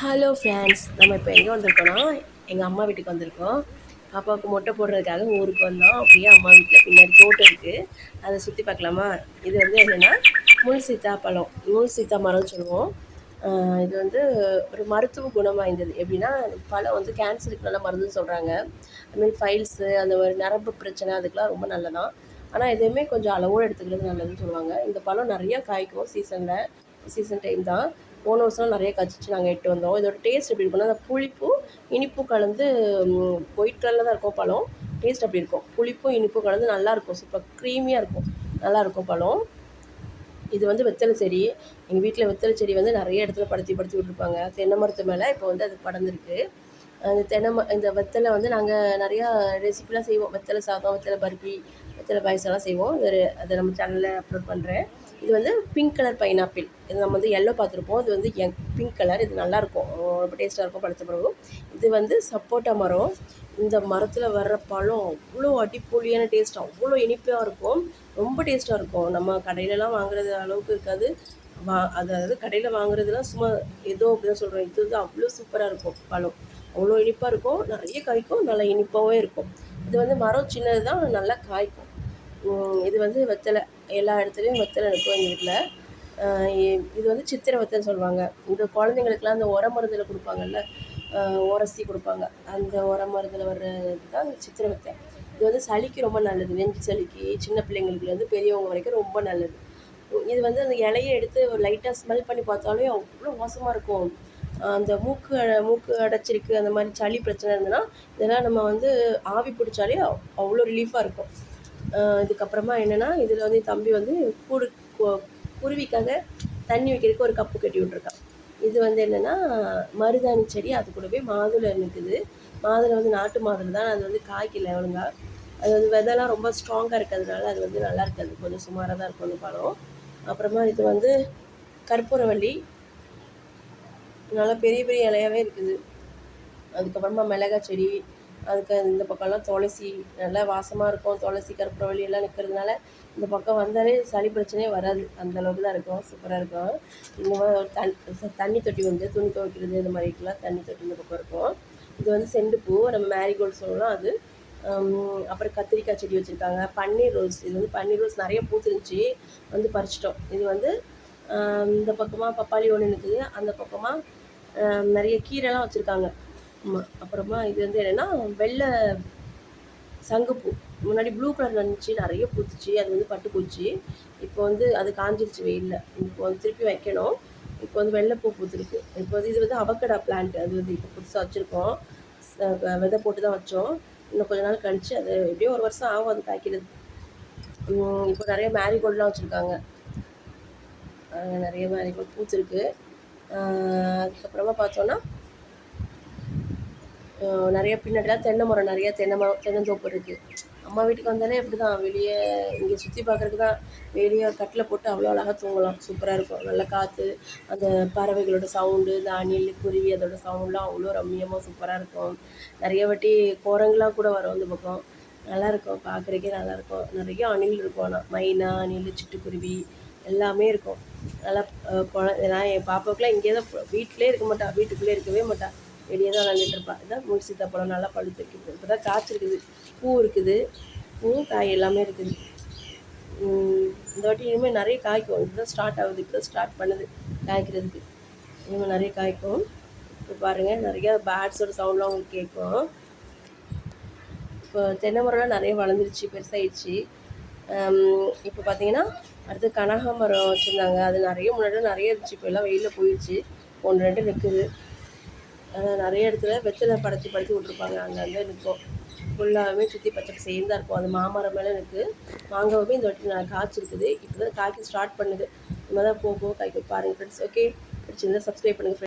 Hello friends, நம்ம இப்போ எங்கே வந்திருக்கோன்னா எங்கள் அம்மா வீட்டுக்கு வந்திருக்கோம். பாப்பாவுக்கு மொட்டை போடுறதுக்காக ஊருக்கு வந்தோம். அப்படியே அம்மா வீட்டில் பின்னாடி தோட்டம் இருக்குது, அதை சுற்றி பார்க்கலாமா? இது வந்து என்னென்னா முள் சீத்தா பழம், முள் சீத்தா மரம்னு சொல்லுவோம். இது வந்து ஒரு மருத்துவ குணம் வாய்ந்தது. எப்படின்னா பழம் வந்து கேன்சருக்கு நல்லா மருந்துன்னு சொல்கிறாங்க. அதுமாதிரி ஃபைல்ஸு அந்த மாதிரி நரம்பு பிரச்சனை அதுக்கெலாம் ரொம்ப நல்லதான். ஆனால் எதுவுமே கொஞ்சம் அளவோடு எடுத்துக்கிறது நல்லதுன்னு சொல்லுவாங்க. இந்த பழம் நிறையா காய்க்கும் சீசன் டைம் தான். போன வருஷம் நிறைய காய்ச்சிச்சு, நாங்கள் எட்டு வந்தோம். இதோட டேஸ்ட் எப்படி இருக்குன்னா, அந்த புளிப்பும் இனிப்பும் கலந்து ஒயிட் கலரில் தான் இருக்கும் பழம். டேஸ்ட் அப்படி இருக்கும், புளிப்பும் இனிப்பும் கலந்து நல்லாயிருக்கும், சூப்பர் க்ரீமியாக இருக்கும், நல்லாயிருக்கும் பழம். இது வந்து வெத்தலை செடி. எங்கள் வீட்டில் வெத்தலை செடி வந்து நிறைய இடத்துல படுத்தி விட்டுருப்பாங்க. தென்னை மரத்து மேலே இப்போ வந்து அது படர்ந்துருக்கு. அந்த இந்த வெத்தலை வந்து நாங்கள் நிறையா ரெசிபிலாம் செய்வோம். வெத்தலை சாதம், வெத்தலை பருப்பி, வெத்தலை பாயசம்லாம் செய்வோம். அதை நம்ம சேனலில் அப்லோட் பண்ணுறேன். இது வந்து பிங்க் கலர் பைனாப்பிள். இது நம்ம வந்து எல்லோ பார்த்துருப்போம். இது வந்து பிங்க் கலர். இது நல்லாயிருக்கும், ரொம்ப டேஸ்ட்டாக இருக்கும் பழுத்த பிறகு. இது வந்து சப்போட்டா மரம். இந்த மரத்தில் வர்ற பழம் அவ்வளோ அடிப்பொலியான டேஸ்ட், அவ்வளோ இனிப்பாக இருக்கும், ரொம்ப டேஸ்ட்டாக இருக்கும். நம்ம கடையிலலாம் வாங்குறது அளவுக்கு இருக்காது. அதாவது கடையில் வாங்குறதுலாம் சும்மா ஏதோ அப்படி தான் சொல்கிறோம். இது வந்து அவ்வளோ சூப்பராக இருக்கும் பழம், அவ்வளோ இனிப்பாக இருக்கும், நிறைய காய்க்கும், நல்லா இனிப்பாகவே இருக்கும். இது வந்து மரம் சின்னது தான், நல்லா காய்க்கும். இது வந்து வெத்தலை, எல்லா இடத்துலையும் வெத்தலை இருக்கும் எங்கள் வீட்டில். இது வந்து சித்திரை வெத்தலைன்னு சொல்லுவாங்க. இந்த குழந்தைங்களுக்குலாம் அந்த உர மருந்தில் கொடுப்பாங்கல்ல, உரசி கொடுப்பாங்க, அந்த உர மருந்தில் வர்றது தான் சித்திரை வெத்தலை. இது வந்து சளிக்கு ரொம்ப நல்லது, நெஞ்சு சளிக்கு, சின்ன பிள்ளைங்களுக்குலேருந்து பெரியவங்க வரைக்கும் ரொம்ப நல்லது. இது வந்து அந்த இலையை எடுத்து ஒரு லைட்டாக ஸ்மெல் பண்ணி பார்த்தாலே அவ்வளோ மோசமாக இருக்கும். அந்த மூக்கு அடைச்சிருக்கு, அந்த மாதிரி சளி பிரச்சனை இருந்ததுன்னா இதெல்லாம் நம்ம வந்து ஆவி பிடிச்சாலே அவ்வளோ ரிலீஃபாக இருக்கும். இதுக்கப்புறமா என்னென்னா, இதில் வந்து தம்பி வந்து குருவிக்காக தண்ணி வைக்கிறதுக்கு ஒரு கப்பு கட்டி விட்ருக்கான். இது வந்து என்னென்னா மருதாணி செடி, அது கூடவே மாதுளை நிற்குது. மாதுளை வந்து நாட்டு மாதுளை தான், அது வந்து காய்க்கல ஒழுங்காக. அது வந்து விதைலாம் ரொம்ப ஸ்ட்ராங்காக இருக்கிறதுனால அது வந்து நல்லா இருக்காது, கொஞ்சம் சுமாராக தான் இருக்கும் அந்த பழம். அப்புறமா இது வந்து கற்பூரவள்ளி, நல்லா பெரிய பெரிய இலையாகவே இருக்குது. அதுக்கப்புறமா மிளகாய் செடி, அதுக்கு இந்த பக்கம்லாம் துளசி, நல்லா வாசமாக இருக்கும். துளசி, கற்பூரவள்ளி எல்லாம் நிற்கிறதுனால இந்த பக்கம் வந்தாலே சளி பிரச்சனையே வராது, அந்தளவுக்கு தான் இருக்கும், சூப்பராக இருக்கும். இந்த மாதிரி தண்ணி தொட்டி வந்து துணி துவைக்கிறது, இந்த மாதிரிக்கெலாம் தண்ணி தொட்டி இந்த பக்கம் இருக்கும். இது வந்து செண்டுப்பூ, நம்ம மேரிகோல்டு சொல்லலாம் அது. அப்புறம் கத்திரிக்காய் செடி வச்சுருக்காங்க. பன்னீர் ரோஸ், இது வந்து பன்னீர் ரோஸ் நிறைய பூத்துருந்துச்சு, வந்து பறிச்சிட்டோம். இது வந்து இந்த பக்கமாக பப்பாளி ஒன்று நிற்குது, அந்த பக்கமாக நிறைய கீரைலாம் வச்சுருக்காங்க. ஆமாம். அப்புறமா இது வந்து என்னென்னா வெள்ளை சங்குப்பூ. முன்னாடி ப்ளூ கலர் இருந்துச்சு, நிறைய பூத்துச்சு, அது வந்து பட்டு போச்சு. இப்போ வந்து அது காஞ்சிருச்சு வெயிலில். இப்போ வந்து திருப்பி வைக்கணும். இப்போ வந்து வெள்ளைப்பூ பூத்துருக்கு. இப்போ வந்து இது வந்து அவக்கடா பிளான்ட், அது வந்து இப்போ புதுசாக வச்சுருக்கோம். விதை போட்டு தான் வச்சோம். இன்னும் கொஞ்ச நாள் கழித்து அது எப்படியோ ஒரு வருஷம் ஆகும் அது காய்க்கிறது. இப்போ நிறைய மேரிகோல்டெலாம் வச்சுருக்காங்க, நிறைய மேரிகோல்டு பூத்துருக்கு. அதுக்கப்புறமா பார்த்தோன்னா நிறைய பின்னாடிலாம் தென்னை மரம், நிறைய தென்னந்தோப்பு இருக்குது. அம்மா வீட்டுக்கு வந்தாலே அப்படி தான், வெளியே இங்கே சுற்றி பார்க்குறதுக்கு தான். வெளியே கட்டில் போட்டு அவ்வளோ அழகாக தூங்கலாம், சூப்பராக இருக்கும், நல்ல காற்று, அந்த பறவைகளோட சவுண்டு, இந்த அணில், குருவி அதோட சவுண்டெலாம் அவ்வளோ ரம்மியமாக சூப்பராக இருக்கும். நிறைய வாட்டி குரங்குலாம் கூட வரும் அந்த பக்கம், நல்லாயிருக்கும், பார்க்குறக்கே நல்லாயிருக்கும். நிறைய அணில் இருக்கும், ஆனால் மைனா, அணில், சிட்டுக்குருவி எல்லாமே இருக்கும். நல்லா நான் என் பாப்பாவுக்குலாம் இங்கே தான், வீட்டிலே இருக்க மாட்டா, வீட்டுக்குள்ளே இருக்கவே மாட்டா, வெளியே தான் விளாண்டுட்டு இருப்பாள். இதுதான் முள் சீத்தாப்பழம், நல்லா பழுத்துருக்குது, இப்போ தான் காய்ச்சிருக்குது, பூ இருக்குது, பூ காய் எல்லாமே இருக்குது. இந்த வாட்டி இனிமேல் நிறைய காய்க்கும், இதுதான் ஸ்டார்ட் ஆகுது, இப்போ தான் ஸ்டார்ட் பண்ணுது காய்க்கிறதுக்கு, இனிமேல் நிறைய காய்க்கும். இப்போ பாருங்கள், நிறையா பேர்ட்ஸோட சவுண்ட்லாம் உங்களுக்கு கேட்கும். இப்போ தென்னை மரம்லாம் நிறைய வளர்ந்துருச்சு, பெருசாகிடுச்சு. இப்போ பார்த்தீங்கன்னா அடுத்து கனகாமரம் வச்சுருந்தாங்க, அது நிறைய முன்னாடி நிறைய இருந்துச்சு, இப்போ எல்லாம் வெயிலில் போயிடுச்சு, 1-2 நிற்குது. நிறைய இடத்துல வெத்தலை படுத்தி விட்ருப்பாங்க, அங்கங்கே நிற்கும், ஃபுல்லாகவே சுற்றி பச்சை பசேல்னு தான் இருக்கும். அது மாமரம் மேலே இருக்குது. மாங்காவுமே இந்த வாட்டி காய்ச்சிருக்குது, இப்போ தான் காய்க்க ஸ்டார்ட் பண்ணுது, இந்த மாதிரி தான் போக காய்க்க பாருங்கள் ஃப்ரெண்ட்ஸ். ஓகே, பிடிச்சிருந்தா சப்ஸ்கிரைப் பண்ணுங்கள் ஃப்ரெண்ட்ஸ்.